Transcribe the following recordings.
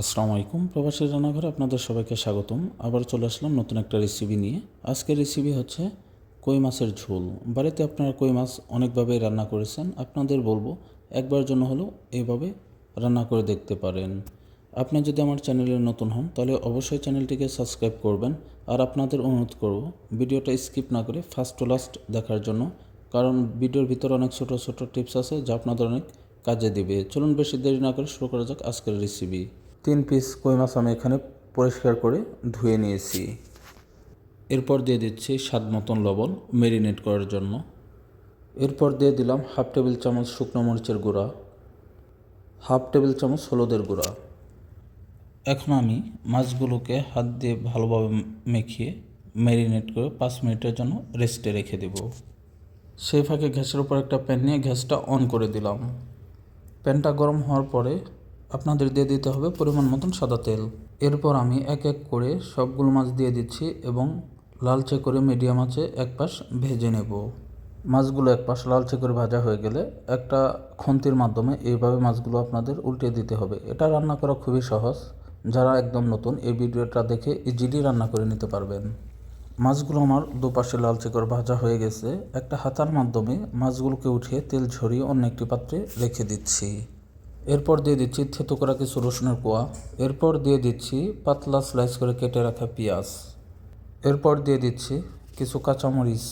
আসসালামু আলাইকুম, প্রবাসী রান্নাঘরে আপনাদের সবাইকে স্বাগতম। আবার চলে আসলাম নতুন একটা রেসিপি নিয়ে। আজকের রেসিপি হচ্ছে কই মাছের ঝোল। বাড়িতে আপনারা কই মাছ অনেকভাবে রান্না করেছেন, আপনাদের বলবো একবার জন্য হলেও এইভাবে রান্না করে দেখতে পারেন। আপনি যদি আমার চ্যানেলে নতুন হন তাহলে অবশ্যই চ্যানেলটিকে সাবস্ক্রাইব করবেন। আর আপনাদের অনুরোধ করব ভিডিওটা স্কিপ না করে ফার্স্ট টু লাস্ট দেখার জন্য, কারণ ভিডিওর ভিতরে অনেক ছোট ছোট টিপস আছে যা আপনাদের অনেক কাজে দেবে। চলুন বেশি দেরি না করে শুরু করা যাক আজকের রেসিপি। 3 পিস কই মাছ আমি এখানে পরিষ্কার করে ধুয়ে নিয়েছি। এরপর দিয়ে দিচ্ছি স্বাদ মতন লবণ ম্যারিনেট করার জন্য। এরপর দিয়ে দিলাম হাফ টেবিল চামচ শুকনো মরিচের গুঁড়া, হাফ টেবিল চামচ হলুদের গুঁড়া। এখন আমি মাছগুলোকে হাত দিয়ে ভালোভাবে মেখিয়ে ম্যারিনেট করে 5 মিনিটের জন্য রেস্টে রেখে দেব। সেই ফাঁকে গ্যাসের উপর একটা প্যান নিয়ে গ্যাসটা অন করে দিলাম। প্যানটা গরম হওয়ার পরে আপনাদের দিয়ে দিতে হবে পরিমাণ মতন সাদা তেল। এরপর আমি এক এক করে সবগুলো মাছ দিয়ে দিচ্ছি এবং লালচে করে মিডিয়াম আঁচে এক পাশ ভেজে নেব। মাছগুলো এক পাশ লালচে করে ভাজা হয়ে গেলে একটা খুন্তির মাধ্যমে এইভাবে মাছগুলো আপনাদের উল্টে দিতে হবে। এটা রান্না করা খুবই সহজ, যারা একদম নতুন এই ভিডিওটা দেখে ইজিলি রান্না করে নিতে পারবেন। মাছগুলো আমার দুপাশে লালচে করে ভাজা হয়ে গেছে। একটা হাতার মাধ্যমে মাছগুলোকে উঠিয়ে তেল ঝরিয়ে অন্য একটি পাত্রে রেখে দিচ্ছি। এরপর দিয়ে দিচ্ছি থেতো করা কিছু রসুনের কোয়া। এরপর দিয়ে দিচ্ছি পাতলা স্লাইস করে কেটে রাখা পেঁয়াজ। এরপর দিয়ে দিচ্ছি কিছু কাঁচামরিচ।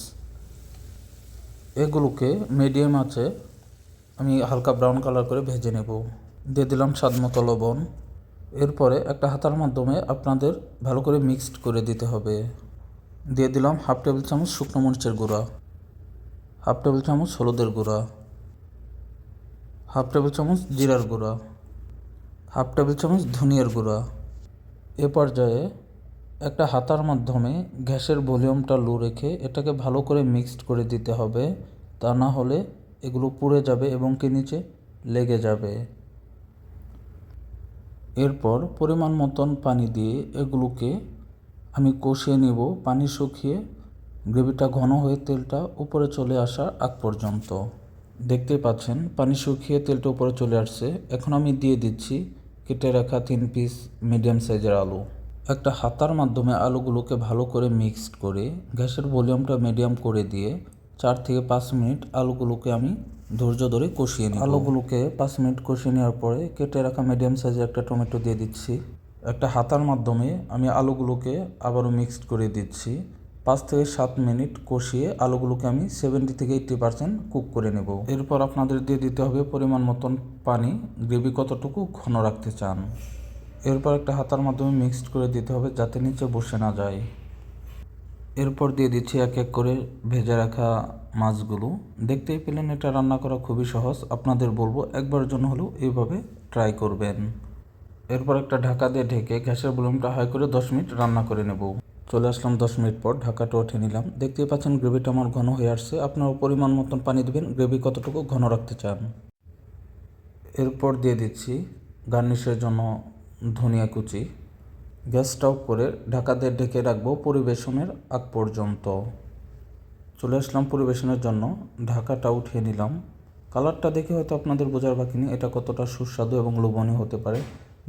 এগুলোকে মিডিয়াম আঁচে আমি হালকা ব্রাউন কালার করে ভেজে নেব। দিয়ে দিলাম স্বাদ মতো লবণ। এরপরে একটা হাতার মাধ্যমে আপনাদের ভালো করে মিক্সড করে দিতে হবে। দিয়ে দিলাম হাফ টেবিল চামচ শুকনো মরিচের গুঁড়া, হাফ টেবিল চামচ হলুদের গুঁড়া, হাফ টেবিল চামচ জিরার গুঁড়া, হাফ টেবিল চামচ ধনিয়ার গুঁড়া। এ পর্যায়ে একটা হাতার মাধ্যমে গ্যাসের ভলিউমটা লো রেখে এটাকে ভালো করে মিক্সড করে দিতে হবে, তা না হলে এগুলো পুড়ে যাবে এবং কি নিচে লেগে যাবে। এরপর পরিমাণ মতন পানি দিয়ে এগুলোকে আমি কষিয়ে নেব পানি শুকিয়ে গ্রেভিটা ঘন হয়ে তেলটা উপরে চলে আসার আগ পর্যন্ত। দেখতে পাচ্ছেন পানি শুকিয়ে তেলটা উপরে চলে আসছে। এখন আমি দিয়ে দিচ্ছি কেটে রাখা 3 পিস মিডিয়াম সাইজের আলু। একটা হাতার মাধ্যমে আলুগুলোকে ভালো করে মিক্সড করে গ্যাসের ভলিউমটা মিডিয়াম করে দিয়ে 4 থেকে 5 মিনিট আলুগুলোকে আমি ধৈর্য ধরে কষিয়ে নিই। আলুগুলোকে 5 মিনিট কষিয়ে নেওয়ার পরে কেটে রাখা মিডিয়াম সাইজের একটা টমেটো দিয়ে দিচ্ছি। একটা হাতার মাধ্যমে আমি আলুগুলোকে আবারও মিক্সড করে দিচ্ছি। 5 থেকে 7 মিনিট কষিয়ে আলুগুলোকে আমি 70 থেকে 80% কুক করে নেব। এরপর আপনাদের দিয়ে দিতে হবে পরিমাণ মতন পানি, গ্রেভি কতটুকু ঘন রাখতে চান। এরপর একটা হাতার মাধ্যমে মিক্সড করে দিতে হবে যাতে নিচে বসে না যায়। এরপর দিয়ে দিচ্ছি এক এক করে ভেজে রাখা মাছগুলো। দেখতেই পেলেন এটা রান্না করা খুবই সহজ। আপনাদের বলবো একবারের জন্য হলেও এইভাবে ট্রাই করবেন। এরপর একটা ঢাকা দিয়ে ঢেকে গ্যাসের ভলিউমটা হাই করে 10 মিনিট রান্না করে নেব। চলে আসলাম 10 মিনিট পর, ঢাকাটা উঠে নিলাম। দেখতেই পাচ্ছেন গ্রেভিটা আমার ঘন হয়ে আসছে। আপনারা পরিমাণ মতন পানি দেবেন গ্রেভি কতটুকু ঘন রাখতে চান। এরপর দিয়ে দিচ্ছি গার্নিশের জন্য ধনিয়া কুচি। গ্যাসটা অফ করে ঢাকা দিয়ে ঢেকে রাখবো পরিবেশনের আগ পর্যন্ত। চলে আসলাম পরিবেশনের জন্য, ঢাকাটা উঠিয়ে নিলাম। কালারটা দেখে হয়তো আপনাদের বোঝার বাকি নেই এটা কতটা সুস্বাদু এবং লোভনীয় হতে পারে।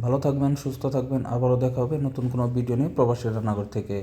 ভালো থাকবেন, সুস্থ থাকবেন। আবারও দেখা হবে নতুন কোনো ভিডিও নিয়ে প্রবাসী রান্নাঘর থেকে।